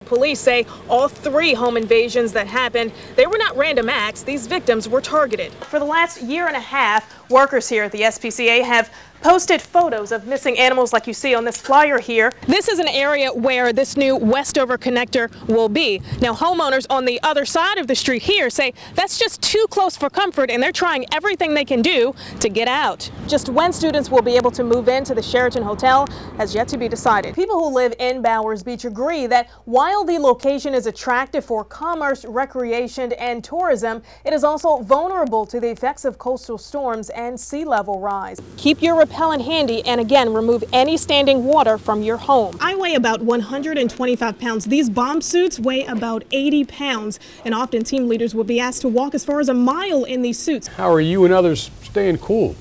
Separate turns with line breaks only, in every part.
police say all 3 home invasions that happened, they were not random acts. These victims were targeted. For the last year and a half, workers here at the SPCA have posted photos of missing animals like you see on this flyer here. This is an area where this new Westover connector will be. Now, homeowners on the other side of the street here say that's just too close for comfort, and they're trying everything they can do to get out. Just when students will be able to move into the Sheraton Hotel has yet to be decided. People who live in Bowers Beach agree that while the location is attractive for commerce, recreation, and tourism, it is also vulnerable to the effects of coastal storms and sea level rise. Keep your repellent handy, and again, remove any standing water from your home. I weigh about 125 pounds. These bomb suits weigh about 80 pounds, and often team leaders will be asked to walk as far as a mile in these suits.
How are you and others staying cool?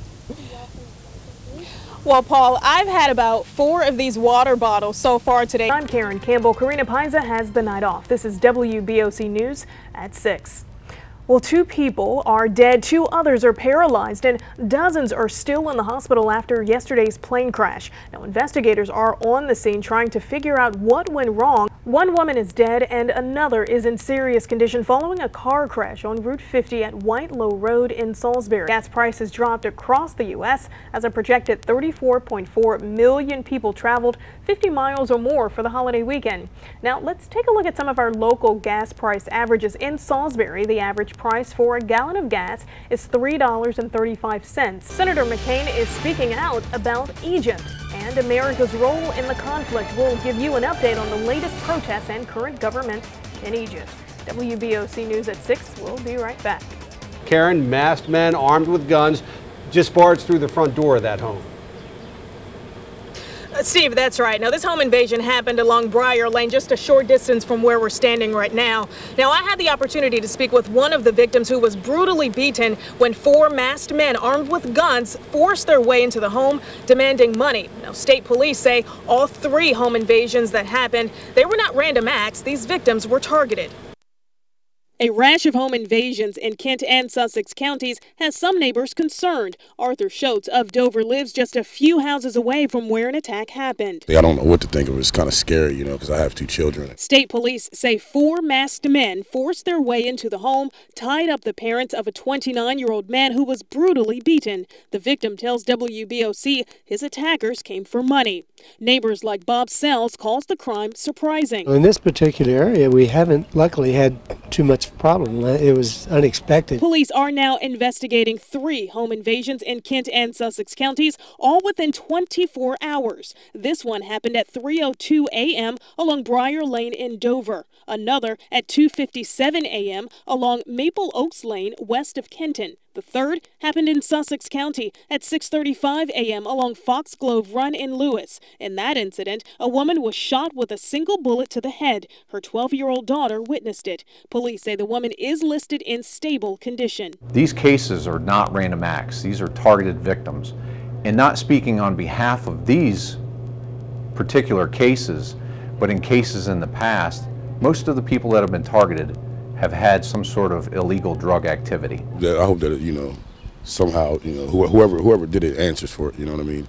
Well, Paul, I've had about 4 of these water bottles so far today. I'm Karen Campbell. Karina Paiza has the night off. This is WBOC News at 6. Well, 2 people are dead, 2 others are paralyzed, and dozens are still in the hospital after yesterday's plane crash. Now, investigators are on the scene trying to figure out what went wrong. 1 woman is dead and another is in serious condition following a car crash on Route 50 at Whitelow Road in Salisbury. Gas prices dropped across the U.S. as a projected 34.4 million people traveled 50 miles or more for the holiday weekend. Now, let's take a look at some of our local gas price averages. In Salisbury, the average price for a gallon of gas is $3.35. Senator McCain is speaking out about Egypt and America's role in the conflict. We'll give you an update on the latest protests and current government in Egypt. WBOC News at 6. We'll be right back.
Karen, masked men armed with guns just barged through the front door of that home.
Steve, that's right. Now, this home invasion happened along Briar Lane, just a short distance from where we're standing right now. Now, I had the opportunity to speak with one of the victims who was brutally beaten when 4 masked men armed with guns forced their way into the home, demanding money. Now, state police say all 3 home invasions that happened, they were not random acts. These victims were targeted. A rash of home invasions in Kent and Sussex counties has some neighbors concerned. Arthur Schultz of Dover lives just a few houses away from where an attack happened.
I don't know what to think of. It's kind of scary, you know, because I have 2 children.
State police say 4 masked men forced their way into the home, tied up the parents of a 29-year-old man who was brutally beaten. The victim tells WBOC his attackers came for money. Neighbors like Bob Sells calls the crime surprising.
In this particular area, we haven't luckily had too much problem. It was unexpected.
Police are now investigating 3 home invasions in Kent and Sussex counties, all within 24 hours. This one happened at 3:02 a.m. along Briar Lane in Dover. Another at 2:57 a.m. along Maple Oaks Lane west of Kenton. The third happened in Sussex County at 6:35 a.m. along Foxglove Run in Lewis. In that incident, a woman was shot with a single bullet to the head. Her 12-year-old daughter witnessed it. Police say the woman is listed in stable condition.
These cases are not random acts. These are targeted victims. And not speaking on behalf of these particular cases, but in cases in the past, most of the people that have been targeted have had some sort of illegal drug activity.
I hope that, you know, somehow, you know, whoever did it answers for it, you know what I mean?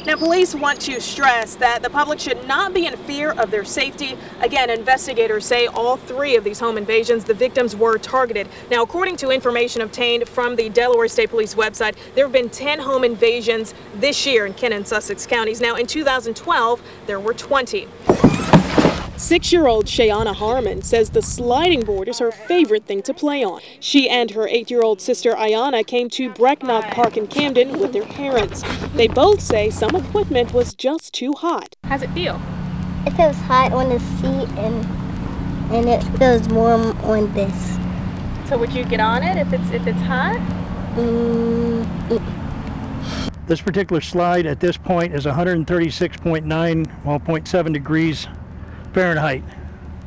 Now, police want to stress that the public should not be in fear of their safety. Again, investigators say all 3 of these home invasions, the victims were targeted. Now, according to information obtained from the Delaware State Police website, there have been 10 home invasions this year in Kent and Sussex counties. Now, in 2012, there were 20. 6-year-old Shayana Harmon says the sliding board is her favorite thing to play on. She and her 8-year-old sister Ayana came to Brecknock Park in Camden with their parents. They both say some equipment was just too hot. How's it feel?
It feels hot on the seat and it feels warm on this.
So would you get on it if it's hot?
This particular slide at this point is 136.9, well, 0.7 degrees Fahrenheit.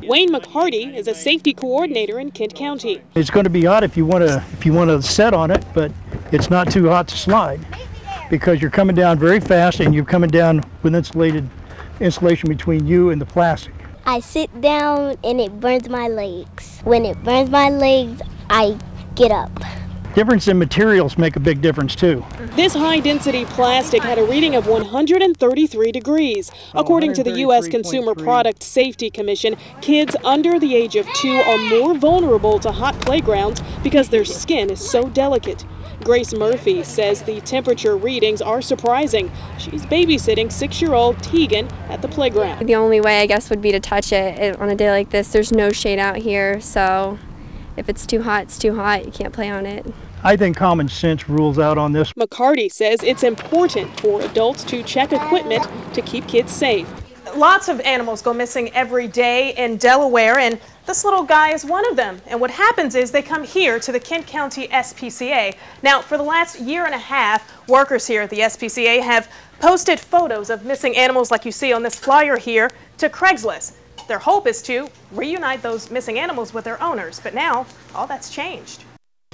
Wayne McCarty is a safety coordinator in Kent County.
It's going to be hot if you want to set on it, but it's not too hot to slide because you're coming down very fast and you're coming down with insulation between you and the plastic.
I sit down and it burns my legs. When it burns my legs, I get up.
Difference in materials make a big difference too.
This high-density plastic had a reading of 133 degrees. According to the U.S. Consumer Product Safety Commission, kids under the age of 2 are more vulnerable to hot playgrounds because their skin is so delicate. Grace Murphy says the temperature readings are surprising. She's babysitting 6-year-old Tegan at the playground.
The only way, I guess, would be to touch it on a day like this. There's no shade out here, so if it's too hot, it's too hot. You can't play on it.
I think common sense rules out on this.
McCarty says it's important for adults to check equipment to keep kids safe. Lots of animals go missing every day in Delaware, and this little guy is one of them. And what happens is they come here to the Kent County SPCA. Now, for the last year and a half, workers here at the SPCA have posted photos of missing animals like you see on this flyer here to Craigslist. Their hope is to reunite those missing animals with their owners, but now all that's changed.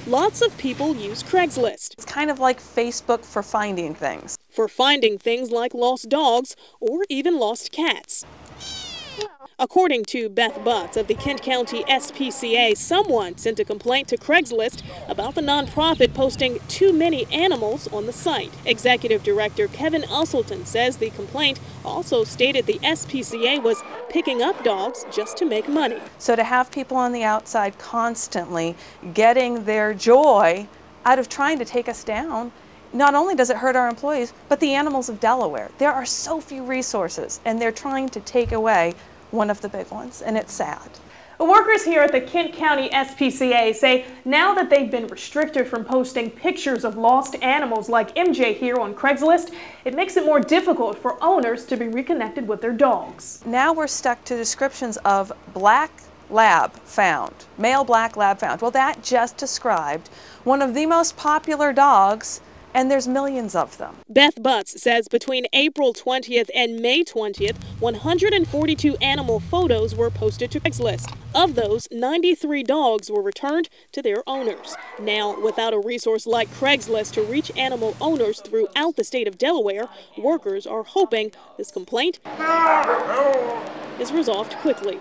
Lots of people use Craigslist.
It's kind of like Facebook for finding things.
For finding things like lost dogs or even lost cats. According to Beth Butts of the Kent County SPCA, someone sent a complaint to Craigslist about the nonprofit posting too many animals on the site. Executive Director Kevin Usselton says the complaint also stated the SPCA was picking up dogs just to make money.
So to have people on the outside constantly getting their joy out of trying to take us down, not only does it hurt our employees, but the animals of Delaware. There are so few resources, and they're trying to take away one of the big ones, and it's sad.
Workers here at the Kent County SPCA say now that they've been restricted from posting pictures of lost animals like MJ here on Craigslist, it makes it more difficult for owners to be reconnected with their dogs.
Now we're stuck to descriptions of black lab found, male black lab found. Well, that just described one of the most popular dogs, and there's millions of them.
Beth Butts says between April 20th and May 20th, 142 animal photos were posted to Craigslist. Of those, 93 dogs were returned to their owners. Now, without a resource like Craigslist to reach animal owners throughout the state of Delaware, workers are hoping this complaint is resolved quickly.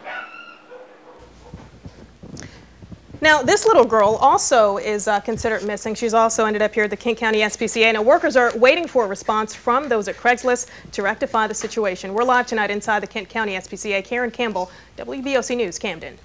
Now, this little girl also is considered missing. She's also ended up here at the Kent County SPCA. Now, workers are waiting for a response from those at Craigslist to rectify the situation. We're live tonight inside the Kent County SPCA. Karen Campbell, WBOC News, Camden.